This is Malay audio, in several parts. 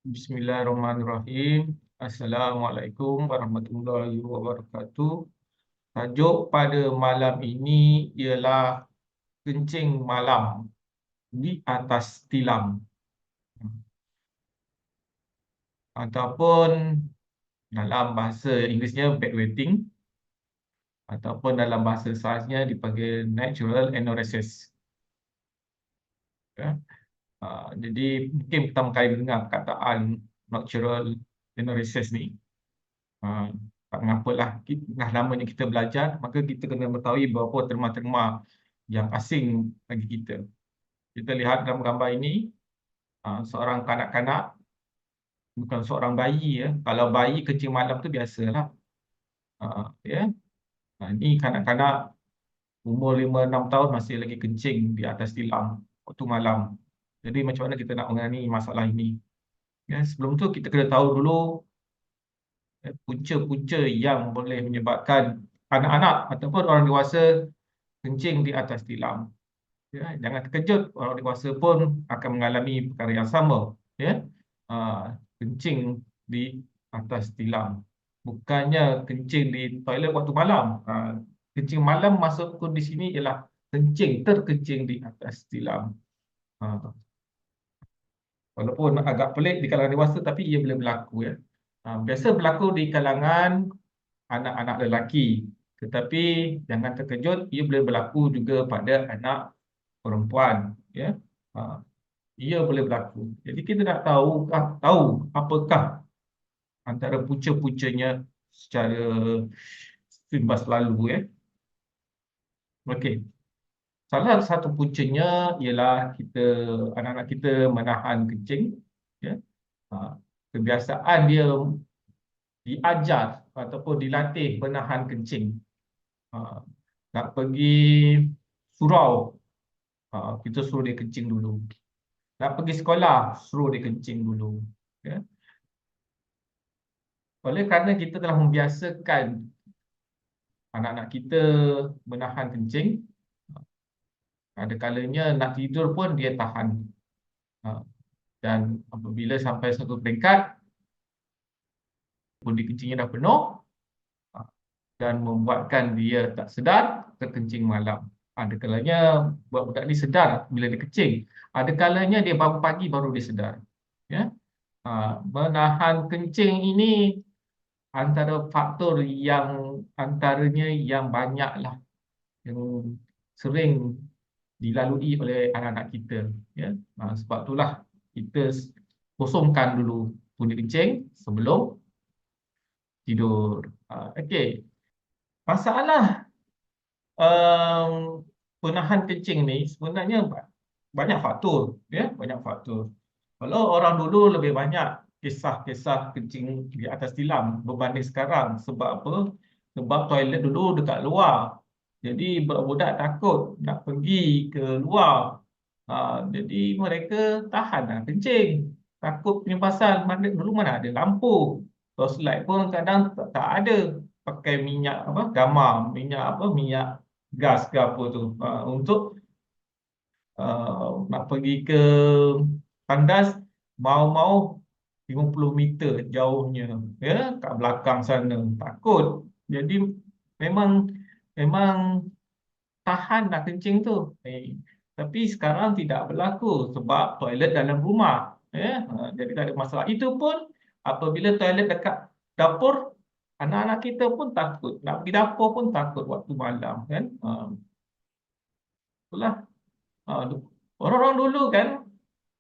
Bismillahirrahmanirrahim. Assalamualaikum warahmatullahi wabarakatuh. Tajuk pada malam ini ialah kencing malam di atas tilam, ataupun dalam bahasa Inggerisnya bedwetting, ataupun dalam bahasa sainsnya dipanggil natural enuresis. Ya. Jadi mungkin pertama kali dengar perkataan natural enuresis ni. Ah, Tak mengapalah, dah lamanya kita belajar, maka kita kena mengetahui beberapa terma-terma yang asing bagi kita. Kita lihat dalam gambar ini, seorang kanak-kanak, bukan seorang bayi ya. Kalau bayi kencing malam tu biasalah. Ya. Ini kanak-kanak umur 5-6 tahun masih lagi kencing di atas tilam waktu malam. Jadi macam mana kita nak menangani masalah ini? Ya, sebelum tu kita kena tahu dulu punca-punca yang boleh menyebabkan anak-anak ataupun orang dewasa kencing di atas tilam. Ya, jangan terkejut, orang dewasa pun akan mengalami perkara yang sama. Ya, kencing di atas tilam. Bukannya kencing di toilet waktu malam. Kencing malam maksudku di sini ialah terkencing di atas tilam. Walaupun agak pelik di kalangan dewasa, tapi ia boleh berlaku ya. Biasa berlaku di kalangan anak-anak lelaki. Tetapi jangan terkejut, ia boleh berlaku juga pada anak perempuan. Ya, ia boleh berlaku. Jadi kita nak tahu apakah antara punca-puncanya secara ringas lalu ya. Okey. Salah satu puncanya ialah anak-anak kita menahan kencing ya. Kebiasaan dia diajar ataupun dilatih menahan kencing. Nak pergi surau, kita suruh dia kencing dulu. Nak pergi sekolah, suruh dia kencing dulu. Ya. Oleh kerana kita telah membiasakan anak-anak kita menahan kencing, ada kalanya nak tidur pun dia tahan. Dan apabila sampai satu peringkat, pundi kencingnya dah penuh, dan membuatkan dia tak sedar, terkencing malam. Ada kalanya budak-budak ni sedar bila dia kencing. Ada kalanya dia bangun pagi baru dia sedar. Ya. Menahan kencing ini antara faktor yang antaranya yang banyaklah yang sering dilalui oleh anak-anak kita. Ya. Sebab itulah kita kosongkan dulu pundi kencing sebelum tidur. Okey. Masalah penahan kencing ni sebenarnya banyak faktor, ya, banyak faktor. Kalau orang dulu lebih banyak kisah-kisah kencing di atas tilam berbanding sekarang. Sebab apa? Sebab toilet dulu dekat luar. Jadi budak-budak takut nak pergi ke luar. Jadi mereka tahanlah kencing. Takut punya pasal dulu mana ada lampu. Torchlight pun kadang tak ada. Pakai minyak apa? Gamar, minyak gas ke apa tu untuk nak pergi ke tandas, mau-mau 50 meter jauhnya ya, kat belakang sana, takut. Jadi memang memang tahan nak kencing tu. Tapi sekarang tidak berlaku sebab toilet dalam rumah ya. Jadi tak ada masalah. Itu pun apabila toilet dekat dapur, anak-anak kita pun takut nak pergi dapur, pun takut waktu malam kan. Itulah orang-orang dulu kan,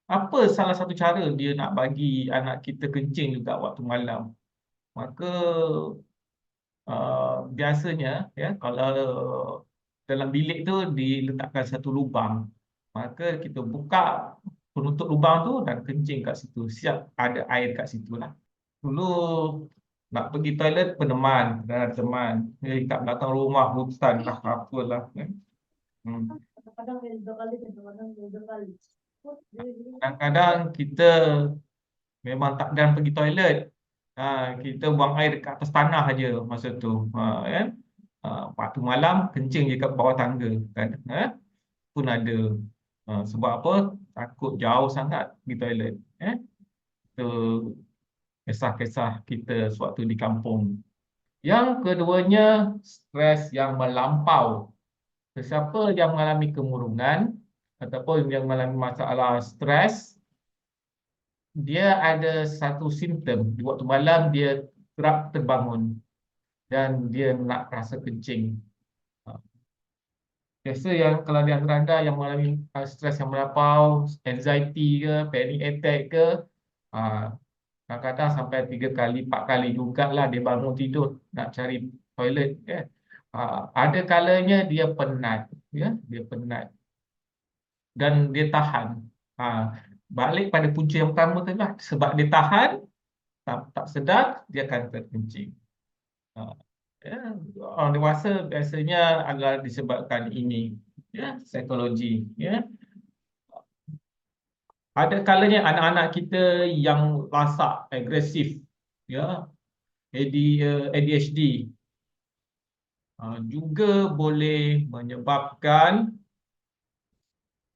apa salah satu cara dia nak bagi anak kita kencing juga waktu malam. Maka biasanya ya, kalau dalam bilik tu diletakkan satu lubang, maka kita buka penutup lubang tu dan kencing kat situ. Siap ada air kat situ lah. Dulu nak pergi toilet peneman, dan ada teman. Kat belakang rumah hutan lah, apalah. Kadang-kadang kita memang takkan pergi toilet. Kita buang air dekat atas tanah aja masa tu. Kan? Waktu malam kencing je kat bawah tangga kan. Pun ada. Sebab apa? Takut jauh sangat pergi toilet. Itu kisah-kisah kita sewaktu di kampung. Yang keduanya, stres yang melampau. Sesiapa yang mengalami kemurungan ataupun yang mengalami masalah stres, dia ada satu simptom. Di waktu malam dia kerap terbangun dan dia nak rasa kencing. Biasa yang kalau di antara anda yang mengalami stres yang melampau, anxiety ke, panic attack ke, ah, kadang-kadang sampai 3 kali, 4 kali jugalah dia bangun tidur nak cari toilet. Kan? Ada kalanya dia penat, ya, dia penat dan dia tahan. Ah, Balik pada punca yang pertama tu lah, sebab dia tahan, tak sedar dia akan terkencing. Ah, ya, orang dewasa biasanya adalah disebabkan ini, ya, psikologi, ya. Ada kalanya anak-anak kita yang lasak, agresif, ya, ADHD, juga boleh menyebabkan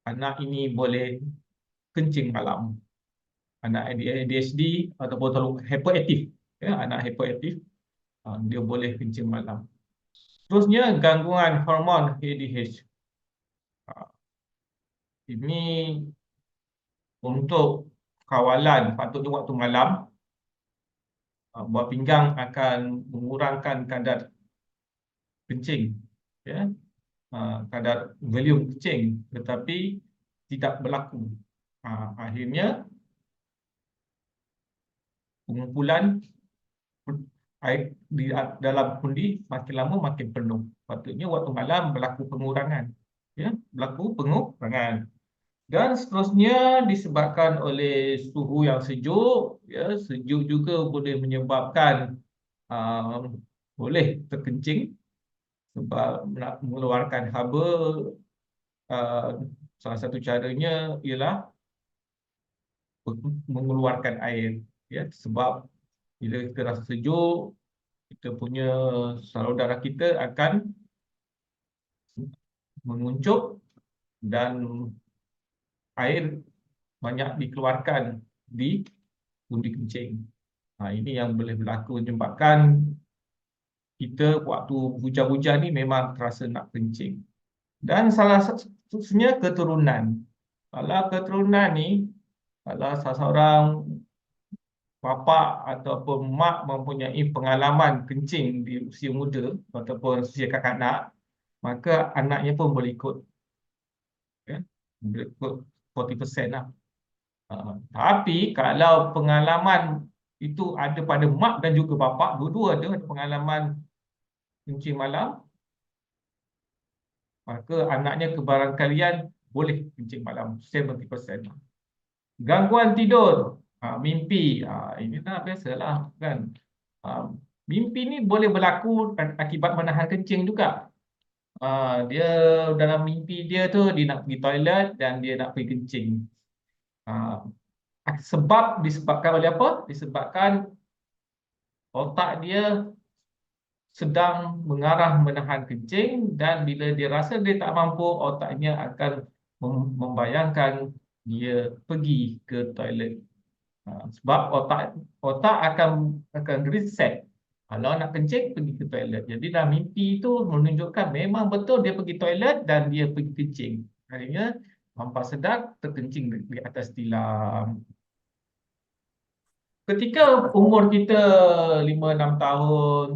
anak ini boleh kencing malam. Anak ADHD ataupun terlalu hyperaktif, ya, anak hyperaktif, dia boleh kencing malam. Terusnya gangguan hormon ADH. Ini untuk kawalan, patutnya waktu malam buah pinggang akan mengurangkan kadar kencing, ya, kadar volume kencing, tetapi tidak berlaku. Akhirnya pengumpulan air di dalam undi makin lama makin penuh. Patutnya waktu malam berlaku pengurangan, ya, berlaku pengurangan. Dan seterusnya disebabkan oleh suhu yang sejuk, ya, sejuk juga boleh menyebabkan uh, boleh terkencing sebab nak mengeluarkan haba. uh, Salah satu caranya ialah mengeluarkan air, ya, sebab bila kita rasa sejuk, kita punya salur darah kita akan menguncup dan air banyak dikeluarkan di undi kencing. Ini yang boleh berlaku menyebabkan kita waktu hujan-hujan ni memang terasa nak kencing. Dan salah satunya keturunan. Kalau keturunan ni, kalau seseorang bapa ataupun mak mempunyai pengalaman kencing di usia muda ataupun usia kanak-kanak, maka anaknya pun boleh ikut, ya, boleh ikut 40% lah. Tapi kalau pengalaman itu ada pada mak dan juga bapa, dua-dua ada pengalaman kencing malam, maka anaknya kebarangkalian boleh kencing malam 70%. Gangguan tidur, mimpi, ini dah biasalah kan. Mimpi ni boleh berlaku akibat menahan kencing juga. Dia dalam mimpi dia tu dia nak pergi toilet dan dia nak pergi kencing. Sebab disebabkan oleh apa? Disebabkan otak dia sedang mengarah menahan kencing dan bila dia rasa dia tak mampu, otaknya akan membayangkan dia pergi ke toilet. Sebab otak akan reset. Kalau nak kencing, pergi ke toilet. Jadi dalam mimpi itu menunjukkan memang betul dia pergi toilet dan dia pergi kencing. Akhirnya tanpa sedar terkencing di atas tilam. Ketika umur kita 5-6 tahun,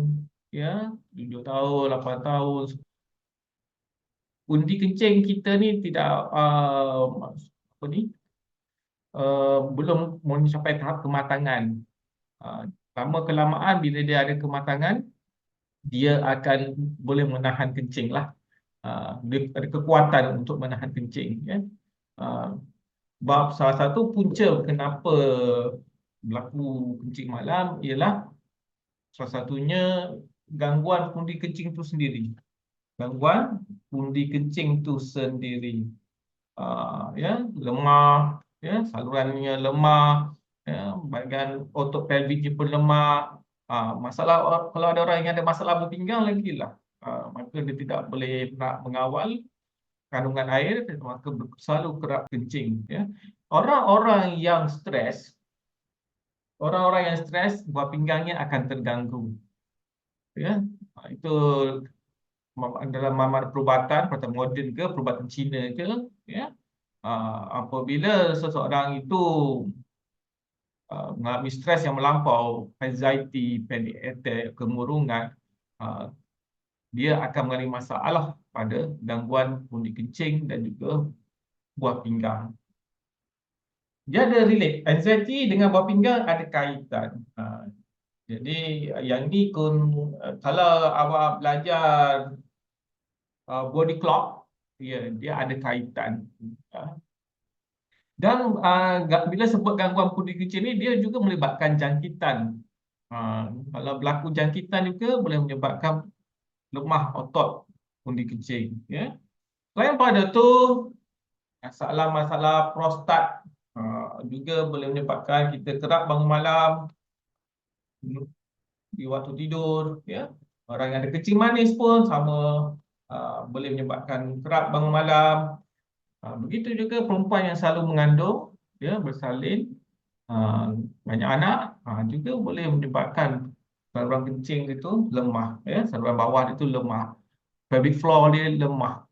ya, 7 tahun, 8 tahun, undi kencing kita ni tidak apa ni belum mencapai tahap kematangan. Lama kelamaan bila dia ada kematangan, dia akan boleh menahan kencing lah. Dia ada kekuatan untuk menahan kencing, ya. Sebab salah satu punca kenapa berlaku kencing malam ialah salah satunya gangguan pundi kencing itu sendiri. Gangguan pundi kencing itu sendiri. Ya, lemah, ya, salurannya lemah, ya, bahagian otot pelviknya pun lemah. Masalah kalau ada orang yang ada masalah berpinggang lagi lah, maka dia tidak boleh nak mengawal kandungan air, maka selalu kerap kencing, ya. Orang-orang yang stres Orang-orang yang stres, buah pinggangnya akan terganggu. Ya, itu dalam mamat perubatan, perubatan moden ke, perubatan Cina ke, ya. Apabila seseorang itu mengalami stres yang melampau, anxiety, panic attack, kemurungan, uh, dia akan mengalami masalah pada gangguan undi kencing dan juga buah pinggang. Dia ada relate. Anxiety dengan buah pinggang ada kaitan. Jadi yang ni kalau awak belajar body clock, ya, dia ada kaitan. Uh, Dan bila sebut gangguan undi kencing ni, dia juga melibatkan jangkitan. Kalau berlaku jangkitan juga boleh menyebabkan lemah otot undi kencing. Ya. Selain pada tu, masalah-masalah prostat juga boleh menyebabkan kita kerap bangun malam di waktu tidur. Ya. Orang yang ada kencing manis pun sama, boleh menyebabkan kerap bangun malam. Begitu juga perempuan yang selalu mengandung, ya, bersalin, banyak anak, juga boleh menyebabkan saluran kencing itu lemah, ya, saluran bawah itu lemah, pelvic floor dia lemah,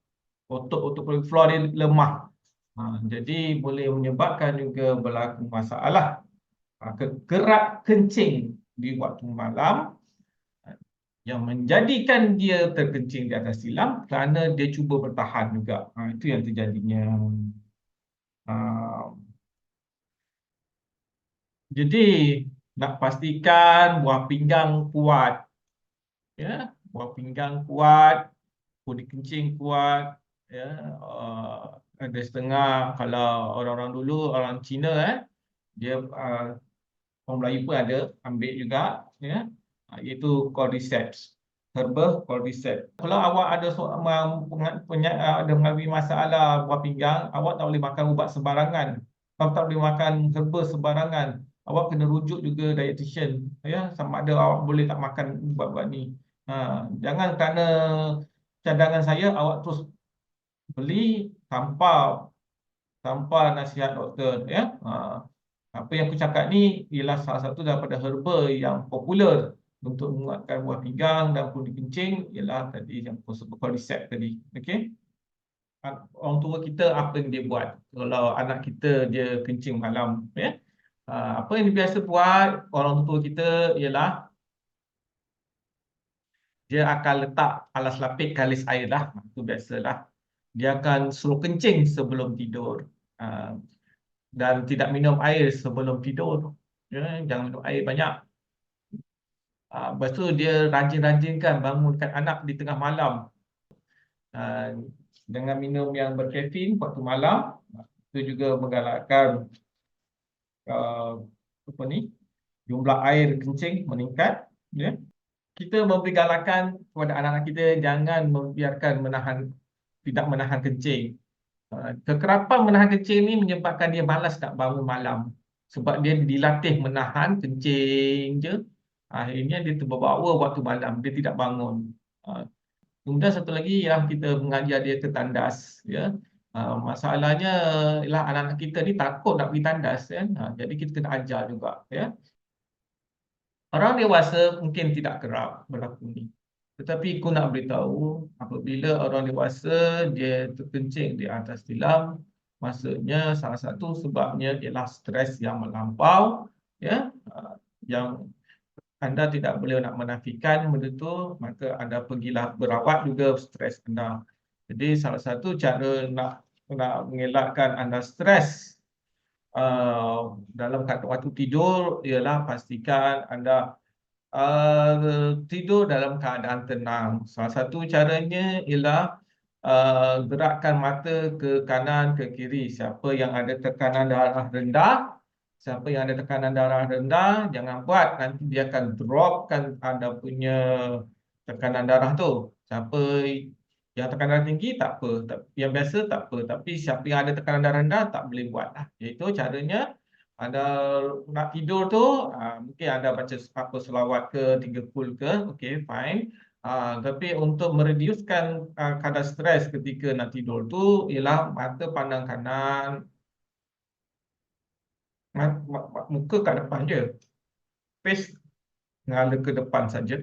otot-otot pelvic floor dia lemah. Jadi boleh menyebabkan juga berlaku masalah kerap kencing di waktu malam, yang menjadikan dia terkencing di atas tilam kerana dia cuba bertahan juga. Itu yang terjadinya. Ah, Jadi nak pastikan buah pinggang kuat, ya, buah pinggang kuat, bodi kencing kuat, ya. Ada setengah, kalau orang-orang dulu, orang Cina, dia orang Melayu pun ada ambil juga, ya, iaitu cordyceps, herbal cordyceps. Kalau awak ada ada mengalami masalah buah pinggang, awak tak boleh makan ubat sembarangan, awak tak boleh makan herbal sembarangan. Awak kena rujuk juga dietitian, ya, sama ada awak boleh tak makan ubat-ubat ni. Jangan kerana cadangan saya awak terus beli tanpa tanpa nasihat doktor, ya. Apa yang aku cakap ni ialah salah satu daripada herba yang popular untuk menguatkan buah pinggang dan undi kencing, ialah tadi yang disebut cordyceps tadi. Okey. Orang tua kita apa yang dia buat kalau anak kita dia kencing malam, ya. Apa yang dia biasa buat orang tua kita ialah dia akan letak alas lapik kalis air lah. Itu biasalah. Dia akan suruh kencing sebelum tidur. Dan tidak minum air sebelum tidur. Ya, jangan minum air banyak. Lepas tu dia rajin-rajinkan bangunkan anak di tengah malam dengan minum yang berkafein waktu malam. Itu juga menggalakkan apa ni, jumlah air kencing meningkat. Ya. Kita memberi galakan kepada anak-anak kita jangan membiarkan tidak menahan kencing. Kekerapan menahan kencing ni menyebabkan dia malas nak bangun malam. Sebab dia dilatih menahan kencing je. Akhirnya dia terbawa waktu malam, dia tidak bangun. Kemudian satu lagi yang kita mengajar dia ke tandas. Ya. Masalahnya ialah anak-anak kita ni takut nak pergi tandas. Ya. Jadi kita kena ajar juga. Ya. Orang dewasa mungkin tidak kerap berlaku ni. Tetapi aku nak beritahu, apabila orang dewasa dia terkencing di atas tilam, maksudnya salah satu sebabnya ialah stres yang melampau, ya, yang anda tidak boleh nak menafikan benda tu, maka anda pergilah berawat juga stres anda. Jadi salah satu cara nak mengelakkan anda stres dalam waktu tidur ialah pastikan anda tidur dalam keadaan tenang. Salah satu caranya ialah gerakkan mata ke kanan, ke kiri. Siapa yang ada tekanan darah rendah, siapa yang ada tekanan darah rendah, jangan buat. Nanti dia akan dropkan anda punya tekanan darah tu. Siapa yang tekanan darah tinggi, tak apa. Yang biasa, tak apa. Tapi siapa yang ada tekanan darah rendah, tak boleh buat lah. Iaitu caranya, anda nak tidur tu, mungkin anda baca apa selawat ke, 3 kul ke, okay, fine. Tapi untuk mereducekan kadar stres ketika nak tidur tu ialah mata pandang kanan, muka kat depan je. face ngala ke depan saja.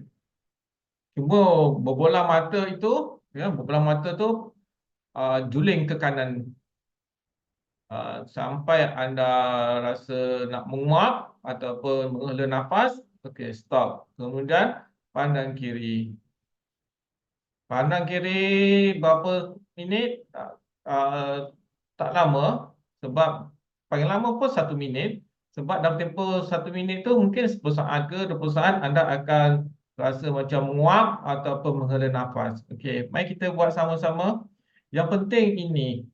Cuma berbola mata itu, ya, berbola mata tu juling ke kanan sampai anda rasa nak menguap ataupun menghela nafas. Okey, stop. Kemudian pandang kiri. Pandang kiri berapa minit? Tak lama, sebab paling lama pun 1 minit. Sebab dalam tempoh 1 minit tu mungkin 10 saat ke 20 saat anda akan rasa macam menguap ataupun menghela nafas. Okey, mari kita buat sama-sama. Yang penting ini,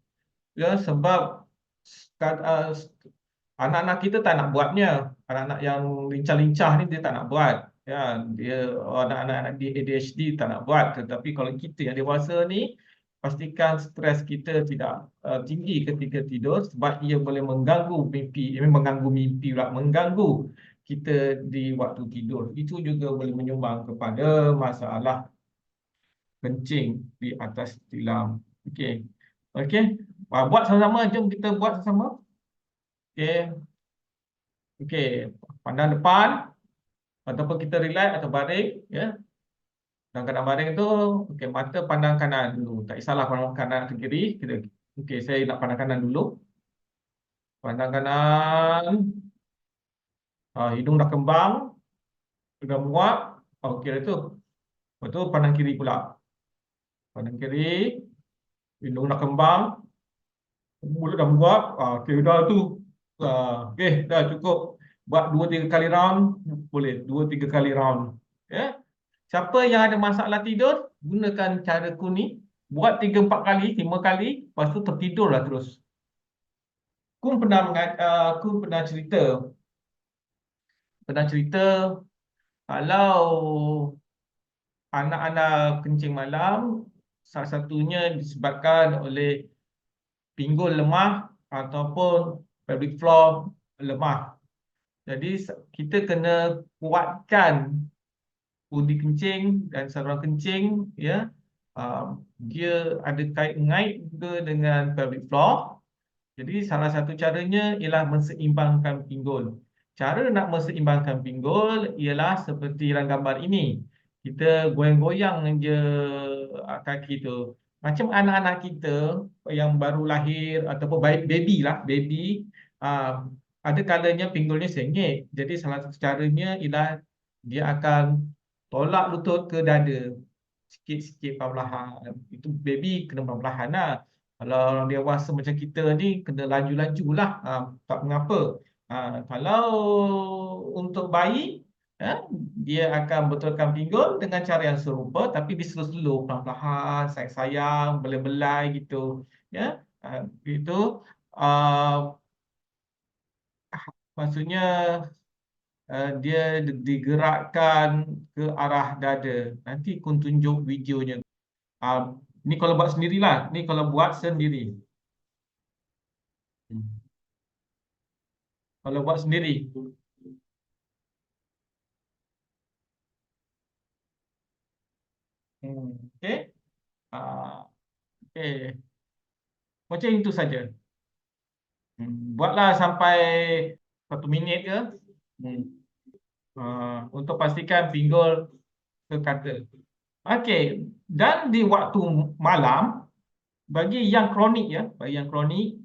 ya, sebab anak-anak kita tak nak buatnya. Anak-anak yang lincah-lincah ni dia tak nak buat. Ya, dia anak-anak di ADHD tak nak buat. Tetapi kalau kita yang dewasa ni, pastikan stres kita tidak tinggi ketika tidur sebab ia boleh mengganggu mimpi. Ia mengganggu mimpi pula, mengganggu kita di waktu tidur. Itu juga boleh menyumbang kepada masalah kencing di atas tilam. Okey. Okey. Buat sama-sama, jom kita buat sama-sama. Okey. Okey, pandang depan ataupun kita relax atau baring, ya. Dalam keadaan baring tu, okey, mata pandang kanan dulu. Tak kisahlah pandang kanan atau kiri, kita okey, saya nak pandang kanan dulu. Pandang kanan, hidung dah kembang, dah muat. Okey dah tu. Lepas tu pandang kiri pula. Pandang kiri, hidung dah kembang, mulut dah muat. Okey dah tu. Okey, dah cukup. Buat 2-3 kali round, boleh 2-3 kali round. Ya. Siapa yang ada masalah tidur, gunakan cara ni. Buat 3-4 kali, 5 kali, lepas tu tertidurlah terus. Aku pernah cerita kalau anak-anak kencing malam, salah satunya disebabkan oleh pinggul lemah ataupun pelvic floor lemah. Jadi kita kena kuatkan undi kencing dan saluran kencing, ya. Dia ada kait-mengait juga dengan pelvic floor. Jadi salah satu caranya ialah menseimbangkan pinggul. Cara nak menseimbangkan pinggul ialah seperti dalam gambar ini. Kita goyang-goyang je kaki tu. Macam anak-anak kita yang baru lahir ataupun baby lah, baby, ada kalanya pinggulnya sengit. Jadi salah satu caranya ialah dia akan tolak lutut ke dada sikit-sikit perlahan. Itu baby kena perlahan lah. Kalau orang dewasa macam kita ni kena laju-laju lah. Tak mengapa. Kalau untuk bayi, dia akan betulkan pinggul dengan cara yang serupa tapi slow-slow, perlahan-lahan, sayang-sayang, belai-belai gitu. Ya, itu maksudnya dia digerakkan ke arah dada. Nanti aku tunjuk videonya. Ni kalau buat sendirilah. Ni kalau buat sendiri. Kalau buat sendiri. Okey. Ah, Okey. Macam itu saja. Buatlah sampai 1 minit ke. Hmm. Untuk pastikan pinggul terkata. Okey. Dan di waktu malam, bagi yang kronik, ya, bagi yang kronik,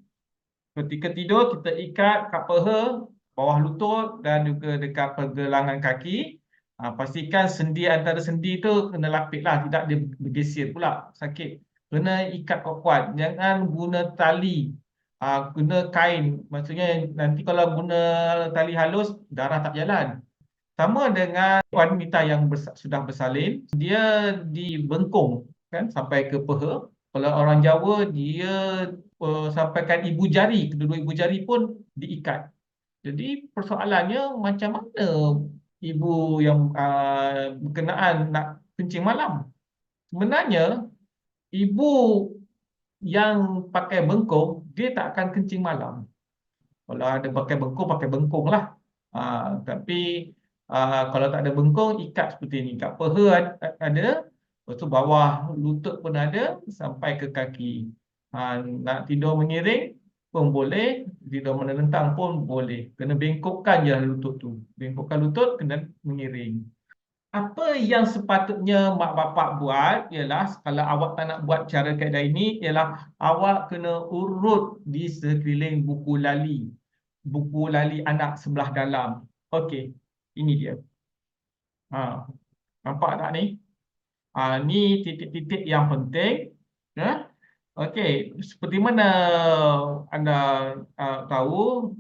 ketika tidur kita ikat kat peha, bawah lutut dan juga dekat pergelangan kaki. Pastikan sendi antara sendi tu kena lapik lah, tidak dia bergeser pula, sakit. Kena ikat kuat-kuat, jangan guna tali. Guna kain, maksudnya nanti kalau guna tali halus, darah tak jalan. Sama dengan wanita yang sudah bersalin, dia dibengkung kan sampai ke peha. Kalau orang Jawa dia sampaikan ibu jari, kedua ibu jari pun diikat. Jadi persoalannya macam mana ibu yang berkenaan nak kencing malam? Sebenarnya ibu yang pakai bengkung dia tak akan kencing malam. Kalau ada pakai bengkung lah. Tapi kalau tak ada bengkung, ikat seperti ini. Kat peha ada, lepas tu bawah lutut pun ada sampai ke kaki. Nak tidur mengiring, pun boleh, di dalam menentang pun boleh. Kena bengkokkan je lutut tu. Bengkokkan lutut, kena mengiring. Apa yang sepatutnya mak bapak buat ialah kalau awak tak nak buat cara kaedah ini ialah awak kena urut di sekeliling buku lali. Buku lali anak sebelah dalam. Okey, ini dia. Ha, nampak tak ni? Ni titik-titik yang penting. Ya. Okey, seperti mana anda tahu,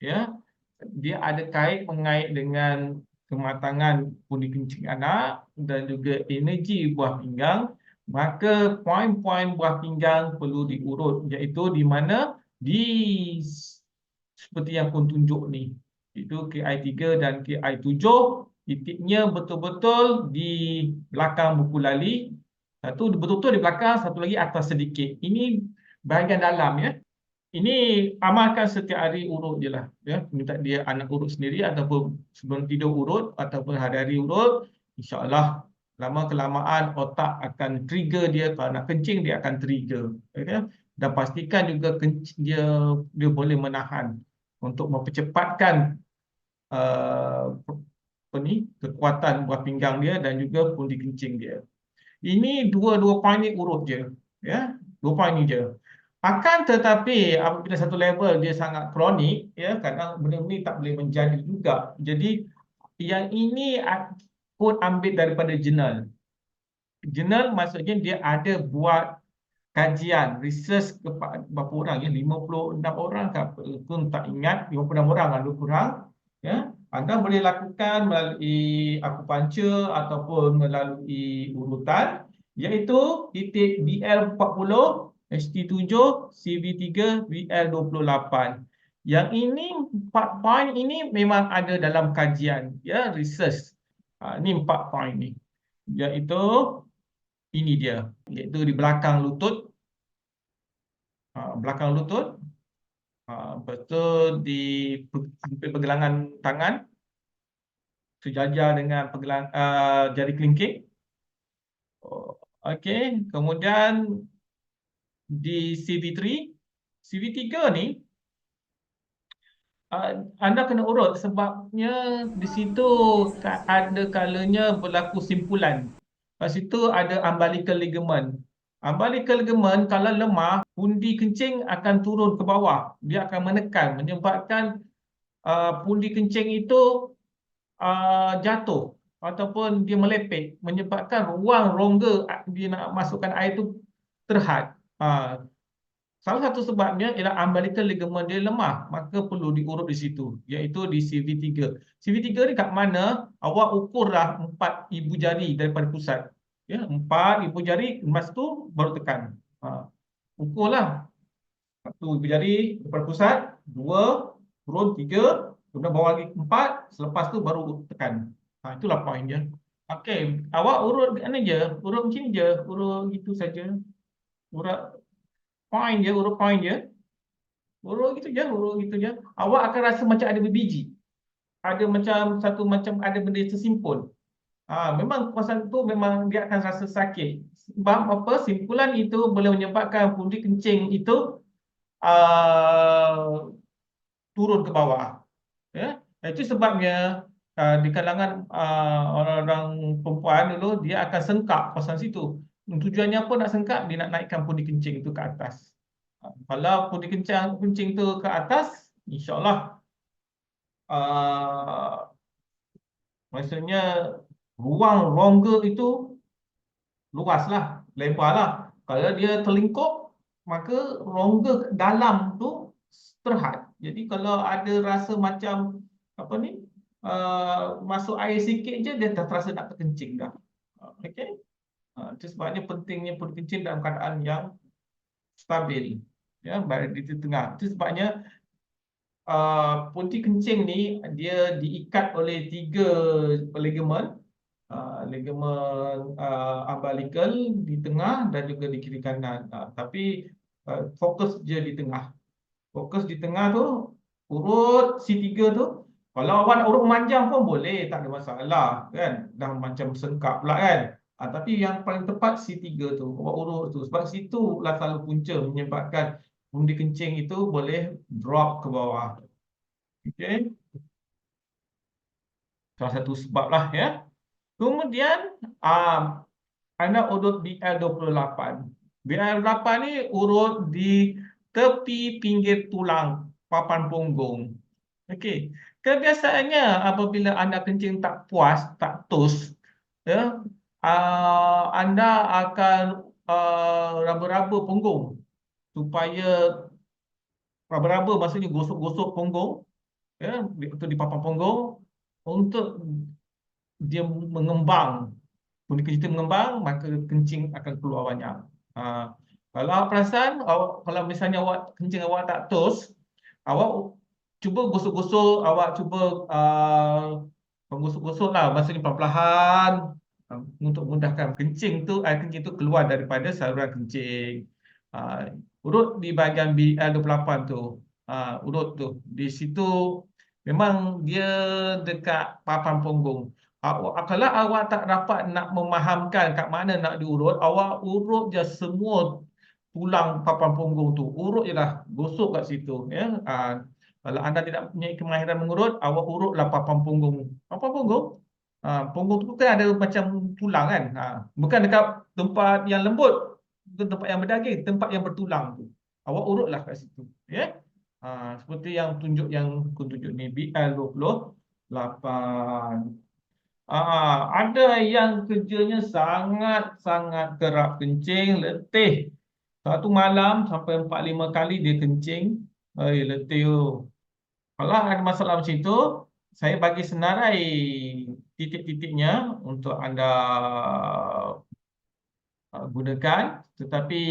ya, dia ada mengait dengan kematangan pundi kencing anak dan juga energi buah pinggang. Maka poin-poin buah pinggang perlu diurut, iaitu di mana di seperti yang pun tunjuk ni, itu KI3 dan KI7, titiknya betul-betul di belakang buku lali. Satu betul-betul di belakang, satu lagi atas sedikit. Ini bahagian dalam, ya. Ini amalkan setiap hari, urut je lah, ya. Minta dia anak urut sendiri ataupun sebelum tidur urut ataupun hari-hari urut. InsyaAllah lama kelamaan otak akan trigger dia. Kalau nak kencing dia akan trigger, ya. Dan pastikan juga dia boleh menahan untuk mempercepatkan kekuatan buah pinggang dia dan juga pundi kencing dia. Ini dua poin ni urut je, ya. Dua poin ni je. Akan tetapi apabila satu level dia sangat kronik, ya, kadang benda ni tak boleh menjadi juga. Jadi yang ini pun ambil daripada jurnal. Jurnal maksudnya dia ada buat kajian, research kepada berapa orang, ya, 56 orang ke apa pun tak ingat, 56 orang lah, lebih kurang, ya. Anda boleh lakukan melalui akupuncture ataupun melalui urutan, iaitu titik BL40, HT7, CV3, BL28. Yang ini 4 poin ini memang ada dalam kajian, ya, research. Ini 4 poin ni, iaitu ini dia, iaitu di belakang lutut, belakang lutut, betul di pergelangan tangan, sejajar dengan jari kelingking. Okey, kemudian di CV3 ni anda kena urut sebabnya di situ ada kalanya berlaku simpulan. Lepas itu ada umbilical ligament. Umbilical ligament kalau lemah, pundi kencing akan turun ke bawah. Dia akan menekan, menyebabkan pundi kencing itu jatuh ataupun dia melepek, menyebabkan ruang rongga dia nak masukkan air itu terhad. Salah satu sebabnya ialah umbilical ligament dia lemah, maka perlu diurut di situ, iaitu di CV3. CV3 ni kat mana awak ukurlah 4 ibu jari daripada pusat. Ya, 4 ibu jari, lepas tu baru tekan. Ukurlah 1 ibu jari daripada pusat, 2, turun 3, kemudian bawah lagi 4, selepas tu baru tekan. Itulah poin dia. Okey, awak urut mana je? Urut macam ni je, urut gitu saja. Urut poin je, urut poin je. Urut gitu je, urut gitu je. Awak akan rasa macam ada berbiji. Ada macam ada benda tersimpul. Memang kawasan tu memang dia akan rasa sakit. Sebab apa? Simpulan itu boleh menyebabkan pundi kencing itu turun ke bawah. Ya, itu sebabnya di kalangan orang-orang perempuan dulu dia akan sengkak kawasan situ. Tujuannya apa nak sengkak? Dia nak naikkan pundi kencing itu ke atas. Kalau pundi kencing itu ke atas, insya-Allah maksudnya ruang rongga itu luaslah, lebarlah. Kalau dia terlingkup, maka rongga dalam tu terhad. Jadi kalau ada rasa macam apa ni, masuk air sikit je dia dah terasa nak terkencing dah. Okey. Itu sebabnya pentingnya berkencing dalam keadaan yang stabil, ya, berada di tengah. Itu sebabnya punti kencing ni dia diikat oleh 3 ligamen, ligamen umbilical di tengah dan juga di kiri kanan. Tapi fokus je di tengah. Fokus di tengah tu, urut C3 tu. Kalau awak nak urut memanjang pun boleh, tak ada masalah, kan? Dah macam sengkak pula, kan? Tapi yang paling tepat C3 tu, awak urut tu. Sebab situ lah selalu punca menyebabkan undi kencing itu boleh drop ke bawah. Okey, salah satu sebab lah ya. Kemudian anda urut BL28. BL28 ni urut di tepi pinggir tulang papan punggung. Okey. Kebiasaannya apabila anda kencing tak puas, tak tos, ya, anda akan raba-raba punggung supaya raba-raba maksudnya gosok-gosok punggung, ya, atau di papan punggung untuk dia mengembang. Kulit kencing mengembang, maka kencing akan keluar banyak. Kalau awak perasan, kalau misalnya kencing awak tak tos, awak cuba gosok-gosok, awak cuba menggosok-gosok lah, maksudnya perlahan-lahan, untuk mudahkan air kencing tu keluar daripada saluran kencing. Urut di bahagian BL28 tu, urut tu di situ memang dia dekat papan punggung. Kalau awak tak dapat nak memahamkan kat mana nak diurut, awak urut je semua tulang papan punggung tu. Urut je lah, gosok kat situ, ya. Kalau anda tidak punya kemahiran mengurut, awak urutlah papan punggung. Papan punggung, punggung tu kan ada macam tulang kan. Bukan dekat tempat yang lembut, bukan tempat yang berdaging, tempat yang bertulang tu. Awak urutlah kat situ, ya. Seperti yang aku tunjuk ni, BL28. Ada yang kerjanya sangat-sangat kerap kencing, letih. Satu malam sampai 4-5 kali dia kencing. Letih tu. Kalau ada masalah macam itu, saya bagi senarai titik-titiknya untuk anda gunakan. Tetapi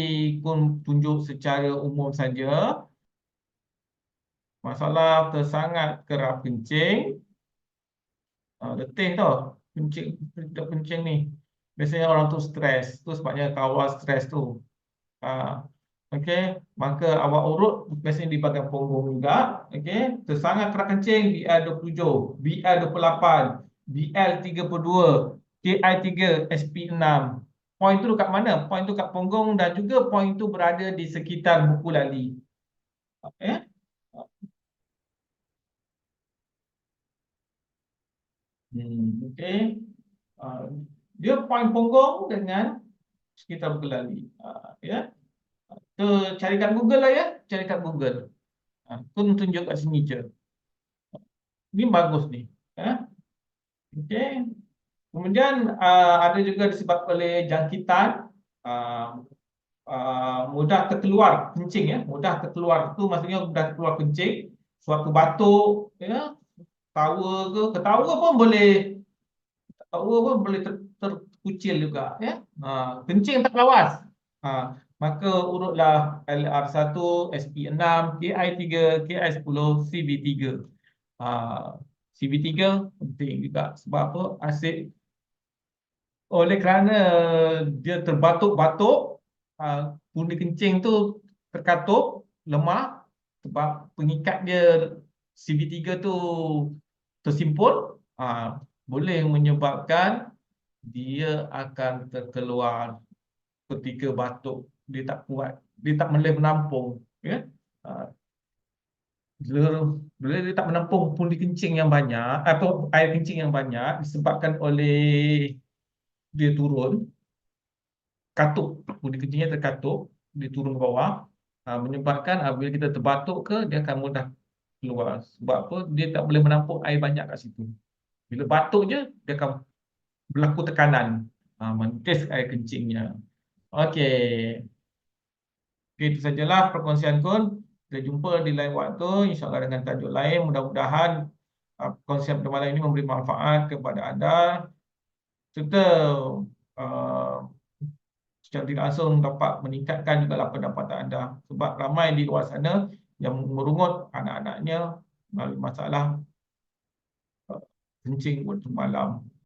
kun tunjuk secara umum saja. Masalah sangat kerap kencing, letih tau, kencing, kencing ni. Biasanya orang tu stres, tu sebabnya kawal stres tu. Ah, Okey, maka awak urut biasanya di bahagian punggung juga. Okey, tersangat kerap kencing BL27, BL28, BL32, KI3, SP6. Poin tu kat mana? Poin tu kat punggung dan juga poin tu berada di sekitar buku lali. Okey. Okey. Ah, Dia poin punggung dengan sekitar buku lali. Ya. Tu cari kat Google lah ya, cari kat Google. Aku tunjuk kat sini je. Ini bagus ni. Ya. Okey. Kemudian ada juga disebabkan oleh jangkitan, ah, mudah terkeluar kencing ya, mudah terkeluar tu maksudnya mudah terkeluar kencing, suatu batuk ya, ketawa pun boleh, terkucil juga ya. Kencing tak lawas. Maka urutlah LR1, SP6, KI3, KI10, CB3. CB3 penting juga sebab apa? Oleh kerana dia terbatuk-batuk, pundi kencing tu terkatup, lemah sebab pengikat dia CB3 tu tersimpul, boleh menyebabkan dia akan terkeluar ketika batuk. Dia tak kuat, dia tak boleh menampung, ya. Ah, bila dia tak menampung pundi kencing yang banyak atau air kencing yang banyak disebabkan oleh dia turun, katup, pundi kencingnya terkatup, dia turun ke bawah, menyebabkan bila kita terbatuk ke, dia akan mudah keluar. Sebab apa? Dia tak boleh menampung air banyak kat situ. Bila batuk je, dia akan berlaku tekanan, mentis air kencingnya. Okey. Okey, itu sajalah perkongsian kun. Kita jumpa di lain waktu, insyaAllah dengan tajuk lain. Mudah-mudahan perkongsian pada malam ini memberi manfaat kepada anda, serta uh, secara tidak langsung dapat meningkatkan juga pendapatan anda. Sebab ramai di luar sana yang merungut anak-anaknya melalui masalah kencing waktu malam.